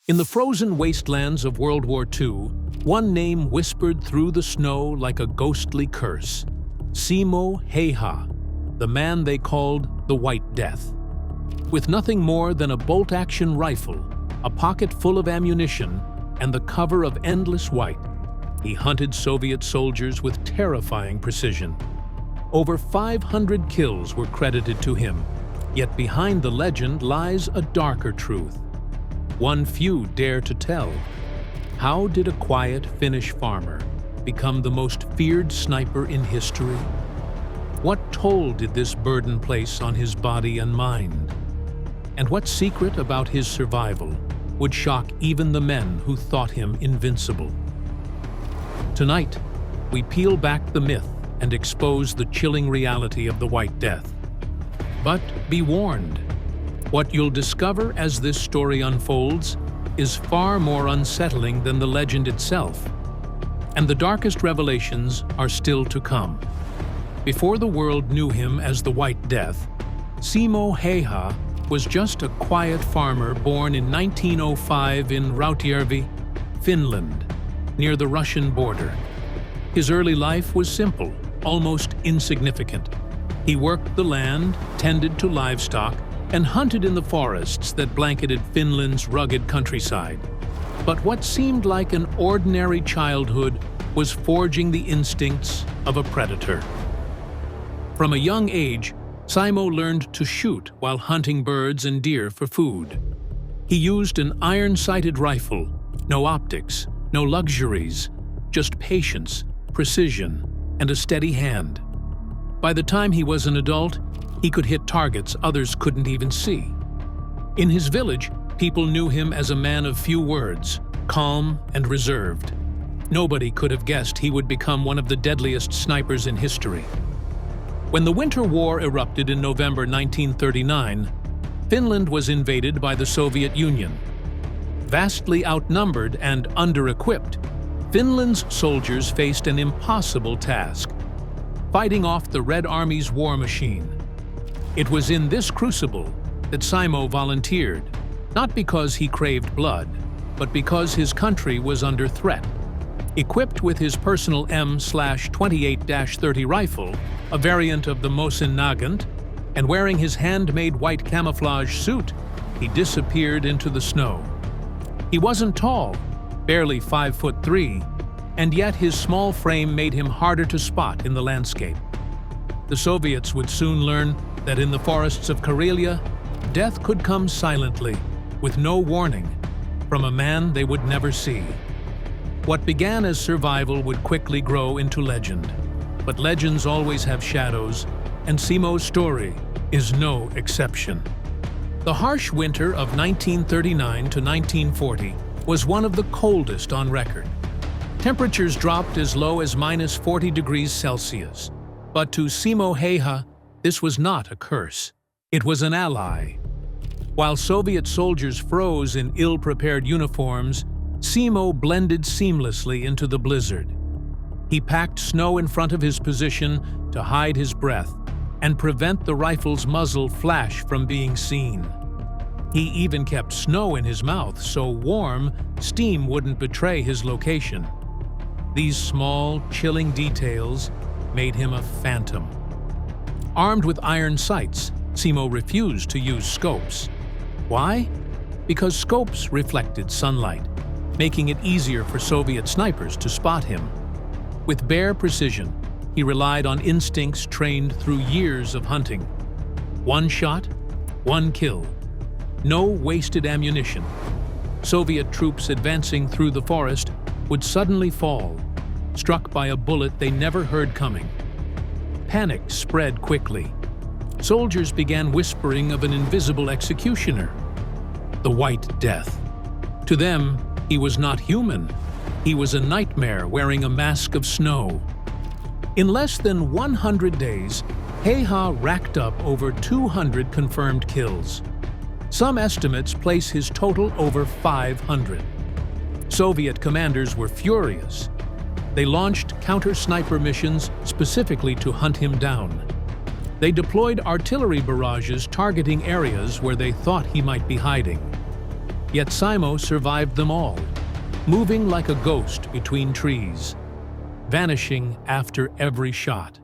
In the frozen wastelands of World War II, one name whispered through the snow like a ghostly curse: Simo Häyhä, the man they called the White Death. With nothing more than a bolt-action rifle, a pocket full of ammunition, and the cover of endless white, he hunted Soviet soldiers with terrifying precision. Over 500 kills were credited to him, yet behind the legend lies a darker truth. One few dare to tell. How did a quiet Finnish farmer become the most feared sniper in history? What toll did this burden place on his body and mind? And what secret about his survival would shock even the men who thought him invincible? Tonight, we peel back the myth and expose the chilling reality of the White Death. But be warned, what you'll discover as this story unfolds is far more unsettling than the legend itself. And the darkest revelations are still to come. Before the world knew him as the White Death, Simo Häyhä was just a quiet farmer born in 1905 in Rautjärvi, Finland, near the Russian border. His early life was simple, almost insignificant. He worked the land, tended to livestock, and hunted in the forests that blanketed Finland's rugged countryside. But what seemed like an ordinary childhood was forging the instincts of a predator. From a young age, Simo learned to shoot while hunting birds and deer for food. He used an iron-sighted rifle, no optics, no luxuries, just patience, precision, and a steady hand. By the time he was an adult, he could hit targets others couldn't even see. In his village, people knew him as a man of few words, calm and reserved. Nobody could have guessed he would become one of the deadliest snipers in history. When the Winter War erupted in November 1939, Finland was invaded by the Soviet Union. Vastly outnumbered and under-equipped, Finland's soldiers faced an impossible task: fighting off the Red Army's war machine. It was in this crucible that Simo volunteered, not because he craved blood, but because his country was under threat. Equipped with his personal M/28-30 rifle, a variant of the Mosin Nagant, and wearing his handmade white camouflage suit, he disappeared into the snow. He wasn't tall, barely 5'3", and yet his small frame made him harder to spot in the landscape. The Soviets would soon learn that in the forests of Karelia, death could come silently, with no warning, from a man they would never see. What began as survival would quickly grow into legend. But legends always have shadows, and Simo's story is no exception. The harsh winter of 1939 to 1940 was one of the coldest on record. Temperatures dropped as low as -40 degrees Celsius. But to Simo Häyhä, this was not a curse. It was an ally. While Soviet soldiers froze in ill-prepared uniforms, Simo blended seamlessly into the blizzard. He packed snow in front of his position to hide his breath and prevent the rifle's muzzle flash from being seen. He even kept snow in his mouth so warm, steam wouldn't betray his location. These small, chilling details made him a phantom. Armed with iron sights, Simo refused to use scopes. Why? Because scopes reflected sunlight, making it easier for Soviet snipers to spot him. With bare precision, he relied on instincts trained through years of hunting. One shot, one kill. No wasted ammunition. Soviet troops advancing through the forest would suddenly fall, struck by a bullet they never heard coming. Panic spread quickly. Soldiers began whispering of an invisible executioner, the White Death. To them, he was not human. He was a nightmare wearing a mask of snow. In less than 100 days, Häyhä racked up over 200 confirmed kills. Some estimates place his total over 500. Soviet commanders were furious. They launched counter-sniper missions specifically to hunt him down. They deployed artillery barrages targeting areas where they thought he might be hiding. Yet Simo survived them all, moving like a ghost between trees, vanishing after every shot.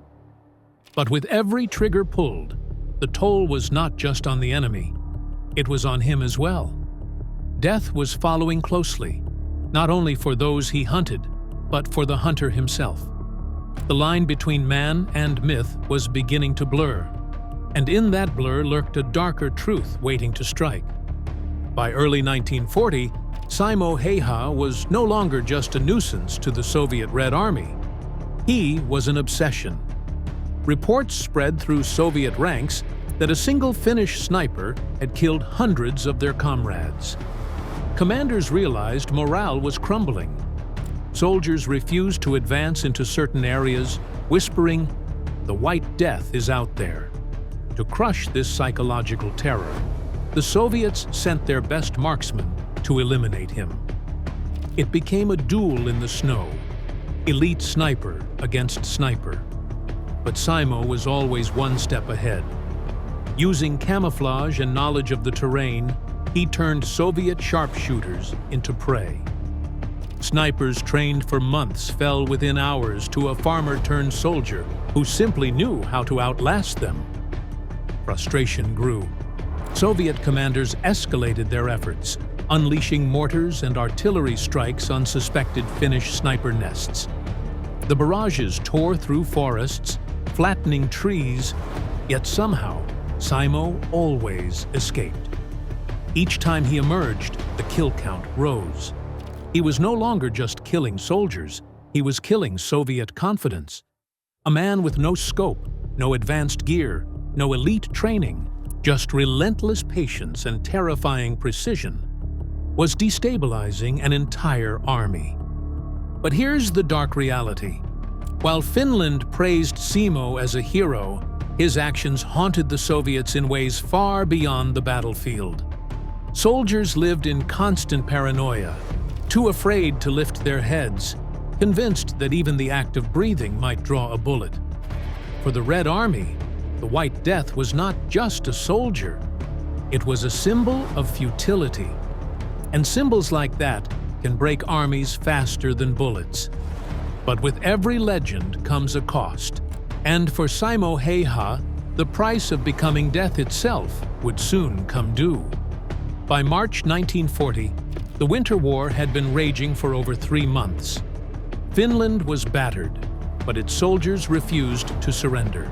But with every trigger pulled, the toll was not just on the enemy, it was on him as well. Death was following closely, not only for those he hunted, but for the hunter himself. The line between man and myth was beginning to blur, and in that blur lurked a darker truth waiting to strike. By early 1940, Simo Häyhä was no longer just a nuisance to the Soviet Red Army. He was an obsession. Reports spread through Soviet ranks that a single Finnish sniper had killed hundreds of their comrades. Commanders realized morale was crumbling. Soldiers refused to advance into certain areas, whispering, "The White Death is out there." To crush this psychological terror, the Soviets sent their best marksmen to eliminate him. It became a duel in the snow, elite sniper against sniper. But Simo was always one step ahead. Using camouflage and knowledge of the terrain, he turned Soviet sharpshooters into prey. Snipers trained for months fell within hours to a farmer-turned-soldier who simply knew how to outlast them. Frustration grew. Soviet commanders escalated their efforts, unleashing mortars and artillery strikes on suspected Finnish sniper nests. The barrages tore through forests, flattening trees, yet somehow Simo always escaped. Each time he emerged, the kill count rose. He was no longer just killing soldiers, he was killing Soviet confidence. A man with no scope, no advanced gear, no elite training, just relentless patience and terrifying precision, was destabilizing an entire army. But here's the dark reality. While Finland praised Simo as a hero, his actions haunted the Soviets in ways far beyond the battlefield. Soldiers lived in constant paranoia, too afraid to lift their heads, convinced that even the act of breathing might draw a bullet. For the Red Army, the White Death was not just a soldier. It was a symbol of futility. And symbols like that can break armies faster than bullets. But with every legend comes a cost. And for Simo Häyhä, the price of becoming death itself would soon come due. By March 1940, the Winter War had been raging for over 3 months. Finland was battered, but its soldiers refused to surrender.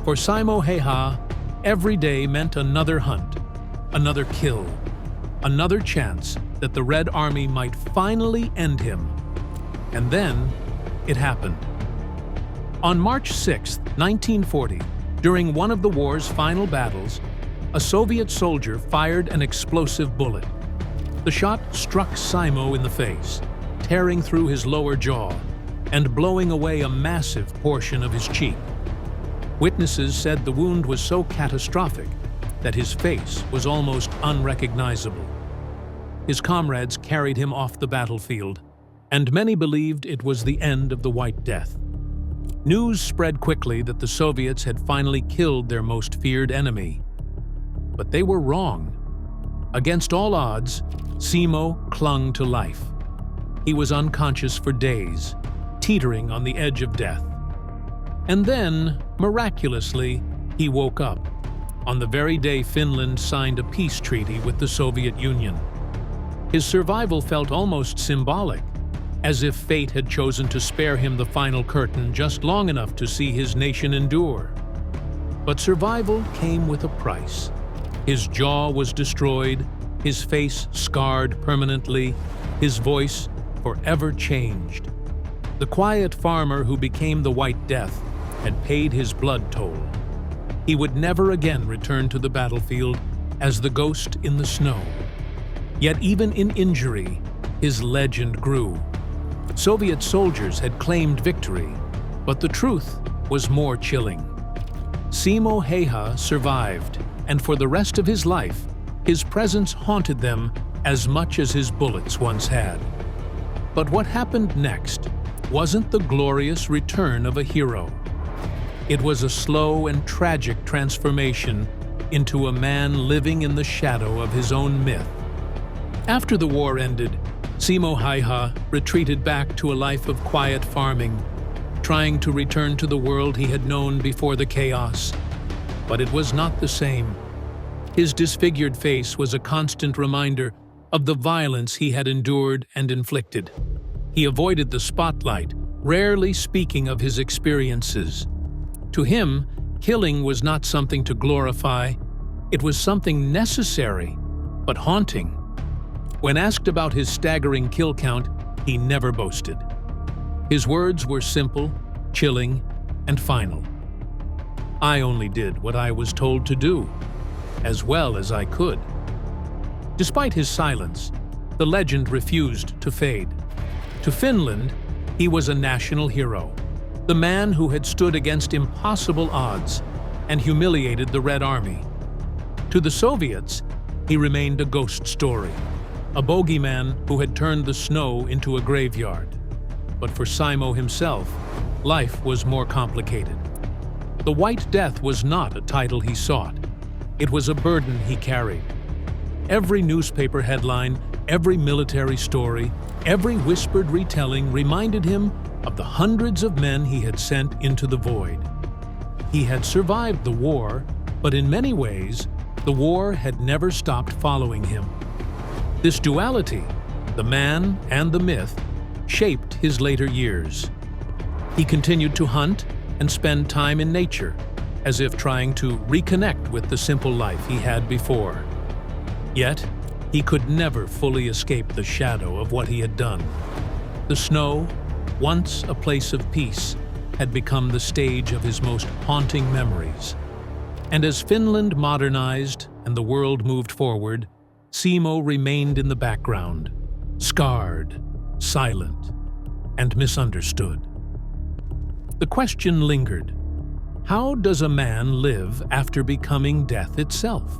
For Simo Häyhä, every day meant another hunt, another kill, another chance that the Red Army might finally end him. And then, it happened. On March 6, 1940, during one of the war's final battles, a Soviet soldier fired an explosive bullet. The shot struck Simo in the face, tearing through his lower jaw and blowing away a massive portion of his cheek. Witnesses said the wound was so catastrophic that his face was almost unrecognizable. His comrades carried him off the battlefield, and many believed it was the end of the White Death. News spread quickly that the Soviets had finally killed their most feared enemy. But they were wrong. Against all odds, Simo clung to life. He was unconscious for days, teetering on the edge of death. And then, miraculously, he woke up, on the very day Finland signed a peace treaty with the Soviet Union. His survival felt almost symbolic, as if fate had chosen to spare him the final curtain just long enough to see his nation endure. But survival came with a price. His jaw was destroyed, his face scarred permanently, his voice forever changed. The quiet farmer who became the White Death had paid his blood toll. He would never again return to the battlefield as the ghost in the snow. Yet even in injury, his legend grew. Soviet soldiers had claimed victory, but the truth was more chilling. Simo Häyhä survived, and for the rest of his life, his presence haunted them as much as his bullets once had. But what happened next wasn't the glorious return of a hero. It was a slow and tragic transformation into a man living in the shadow of his own myth. After the war ended, Simo Häyhä retreated back to a life of quiet farming, trying to return to the world he had known before the chaos. But it was not the same. His disfigured face was a constant reminder of the violence he had endured and inflicted. He avoided the spotlight, rarely speaking of his experiences. To him, killing was not something to glorify. It was something necessary, but haunting. When asked about his staggering kill count, he never boasted. His words were simple, chilling, and final. "I only did what I was told to do, as well as I could." Despite his silence, the legend refused to fade. To Finland, he was a national hero, the man who had stood against impossible odds and humiliated the Red Army. To the Soviets, he remained a ghost story, a bogeyman who had turned the snow into a graveyard. But for Simo himself, life was more complicated. The White Death was not a title he sought. It was a burden he carried. Every newspaper headline, every military story, every whispered retelling reminded him of the hundreds of men he had sent into the void. He had survived the war, but in many ways, the war had never stopped following him. This duality, the man and the myth, shaped his later years. He continued to hunt and spend time in nature, as if trying to reconnect with the simple life he had before. Yet, he could never fully escape the shadow of what he had done. The snow, once a place of peace, had become the stage of his most haunting memories. And as Finland modernized and the world moved forward, Simo remained in the background, scarred, silent, and misunderstood. The question lingered: how does a man live after becoming death itself?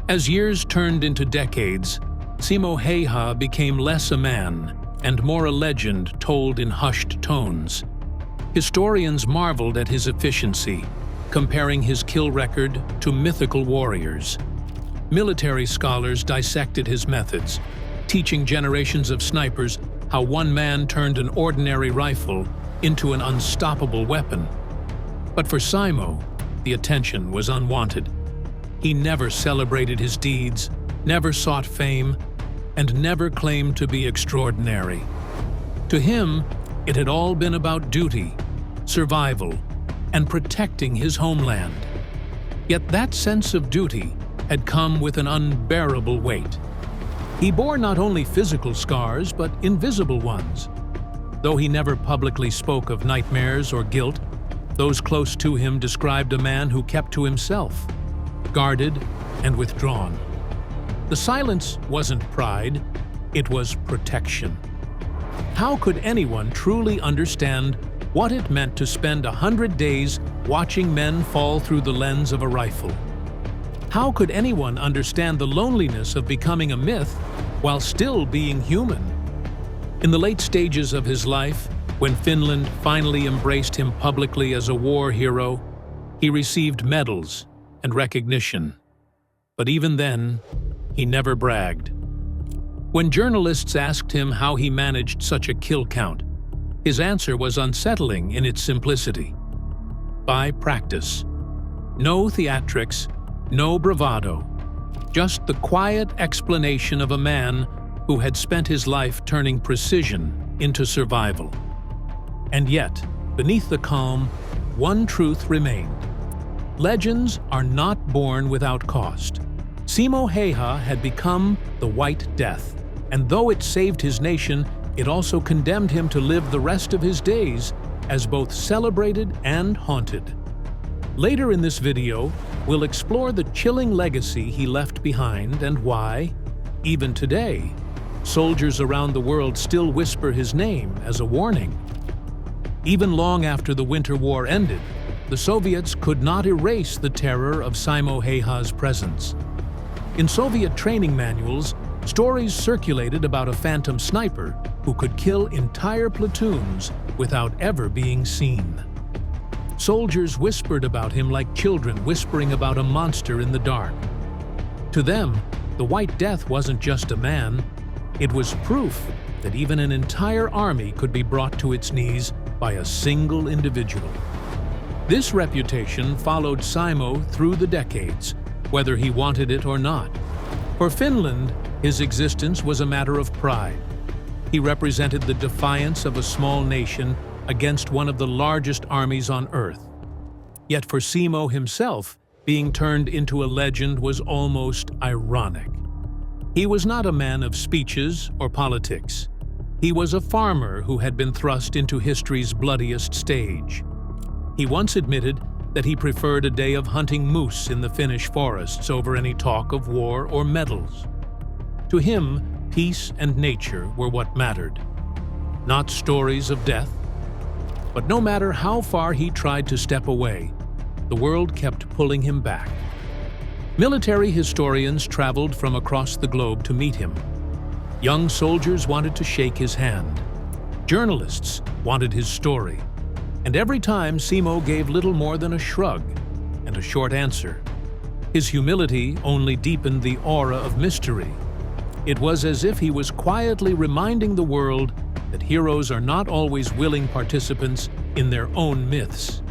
As years turned into decades, Simo Häyhä became less a man and more a legend told in hushed tones. Historians marveled at his efficiency, comparing his kill record to mythical warriors. Military scholars dissected his methods, teaching generations of snipers how one man turned an ordinary rifle into an unstoppable weapon. But for Simo, the attention was unwanted. He never celebrated his deeds, never sought fame, and never claimed to be extraordinary. To him, it had all been about duty, survival, and protecting his homeland. Yet that sense of duty had come with an unbearable weight. He bore not only physical scars, but invisible ones. Though he never publicly spoke of nightmares or guilt, those close to him described a man who kept to himself, guarded and withdrawn. The silence wasn't pride, it was protection. How could anyone truly understand what it meant to spend 100 days watching men fall through the lens of a rifle? How could anyone understand the loneliness of becoming a myth while still being human? In the late stages of his life, when Finland finally embraced him publicly as a war hero, he received medals and recognition. But even then, he never bragged. When journalists asked him how he managed such a kill count, his answer was unsettling in its simplicity. By practice. No theatrics, no bravado, just the quiet explanation of a man who had spent his life turning precision into survival. And yet, beneath the calm, one truth remained. Legends are not born without cost. Simo Häyhä had become the White Death, and though it saved his nation, it also condemned him to live the rest of his days as both celebrated and haunted. Later in this video, we'll explore the chilling legacy he left behind and why, even today, soldiers around the world still whisper his name as a warning. Even long after the Winter War ended, the Soviets could not erase the terror of Simo Häyhä's presence. In Soviet training manuals, stories circulated about a phantom sniper who could kill entire platoons without ever being seen. Soldiers whispered about him like children whispering about a monster in the dark. To them, the White Death wasn't just a man, it was proof that even an entire army could be brought to its knees by a single individual. This reputation followed Simo through the decades, whether he wanted it or not. For Finland, his existence was a matter of pride. He represented the defiance of a small nation against one of the largest armies on Earth. Yet for Simo himself, being turned into a legend was almost ironic. He was not a man of speeches or politics. He was a farmer who had been thrust into history's bloodiest stage. He once admitted that he preferred a day of hunting moose in the Finnish forests over any talk of war or medals. To him, peace and nature were what mattered, not stories of death. But no matter how far he tried to step away, the world kept pulling him back. Military historians traveled from across the globe to meet him. Young soldiers wanted to shake his hand. Journalists wanted his story. And every time Simo gave little more than a shrug and a short answer. His humility only deepened the aura of mystery. It was as if he was quietly reminding the world that heroes are not always willing participants in their own myths.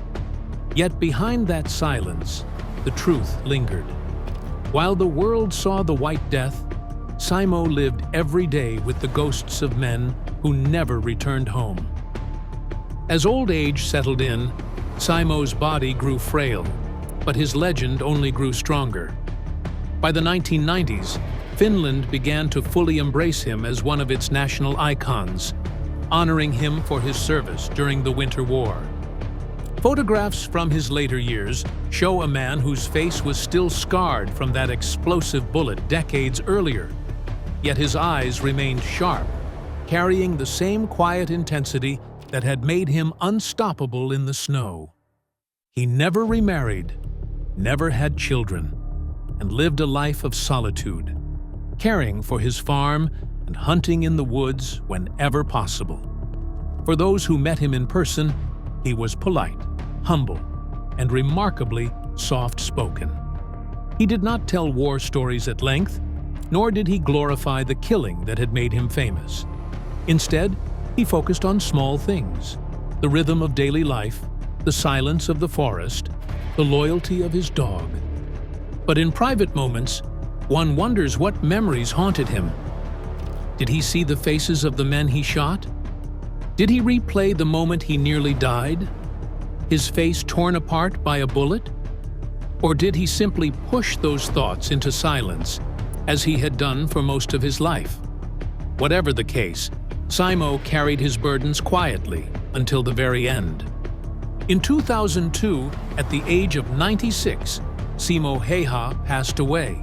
Yet behind that silence, the truth lingered. While the world saw the White Death, Simo lived every day with the ghosts of men who never returned home. As old age settled in, Simo's body grew frail, but his legend only grew stronger. By the 1990s, Finland began to fully embrace him as one of its national icons, honoring him for his service during the Winter War. Photographs from his later years show a man whose face was still scarred from that explosive bullet decades earlier, yet his eyes remained sharp, carrying the same quiet intensity that had made him unstoppable in the snow. He never remarried, never had children, and lived a life of solitude, caring for his farm and hunting in the woods whenever possible. For those who met him in person, he was polite, humble, and remarkably soft-spoken. He did not tell war stories at length, nor did he glorify the killing that had made him famous. Instead, he focused on small things: the rhythm of daily life, the silence of the forest, the loyalty of his dog. But in private moments, one wonders what memories haunted him. Did he see the faces of the men he shot? Did he replay the moment he nearly died? His face torn apart by a bullet? Or did he simply push those thoughts into silence, as he had done for most of his life? Whatever the case, Simo carried his burdens quietly until the very end. In 2002, at the age of 96, Simo Häyhä passed away.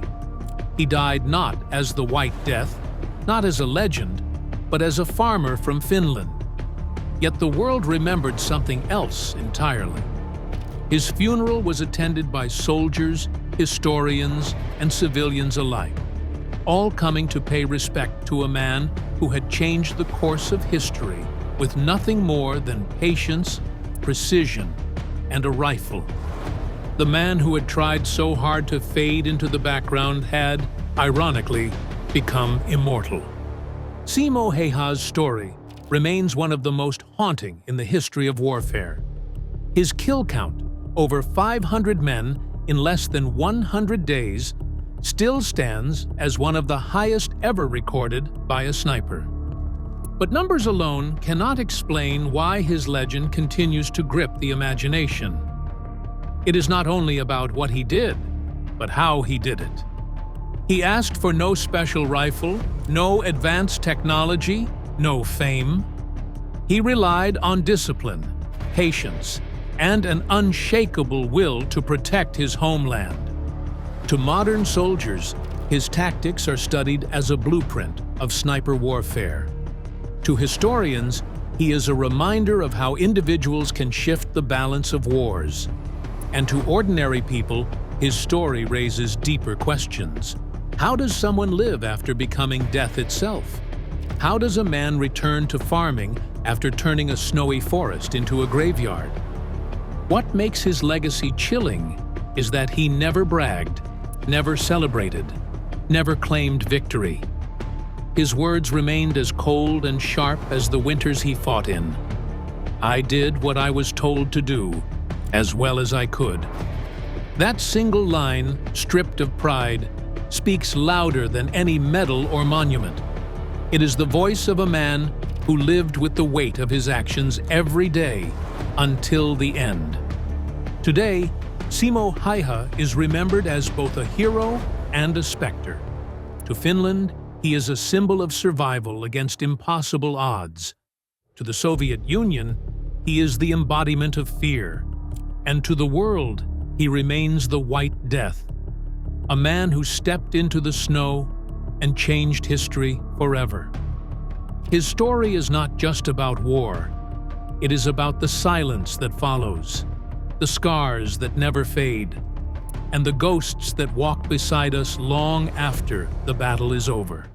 He died not as the White Death, not as a legend, but as a farmer from Finland. Yet the world remembered something else entirely. His funeral was attended by soldiers, historians, and civilians alike, all coming to pay respect to a man who had changed the course of history with nothing more than patience, precision, and a rifle. The man who had tried so hard to fade into the background had, ironically, become immortal. Simo Häyhä's story remains one of the most haunting in the history of warfare. His kill count, over 500 men in less than 100 days, still stands as one of the highest ever recorded by a sniper. But numbers alone cannot explain why his legend continues to grip the imagination. It is not only about what he did, but how he did it. He asked for no special rifle, no advanced technology, no fame. He relied on discipline, patience, and an unshakable will to protect his homeland. To modern soldiers, his tactics are studied as a blueprint of sniper warfare. To historians, he is a reminder of how individuals can shift the balance of wars. And to ordinary people, his story raises deeper questions. How does someone live after becoming death itself? How does a man return to farming after turning a snowy forest into a graveyard? What makes his legacy chilling is that he never bragged, never celebrated, never claimed victory. His words remained as cold and sharp as the winters he fought in. "I did what I was told to do, as well as I could." That single line, stripped of pride, speaks louder than any medal or monument. It is the voice of a man who lived with the weight of his actions every day until the end. Today, Simo Häyhä is remembered as both a hero and a specter. To Finland, he is a symbol of survival against impossible odds. To the Soviet Union, he is the embodiment of fear. And to the world, he remains the White Death, a man who stepped into the snow and changed history forever. His story is not just about war. It is about the silence that follows, the scars that never fade, and the ghosts that walk beside us long after the battle is over.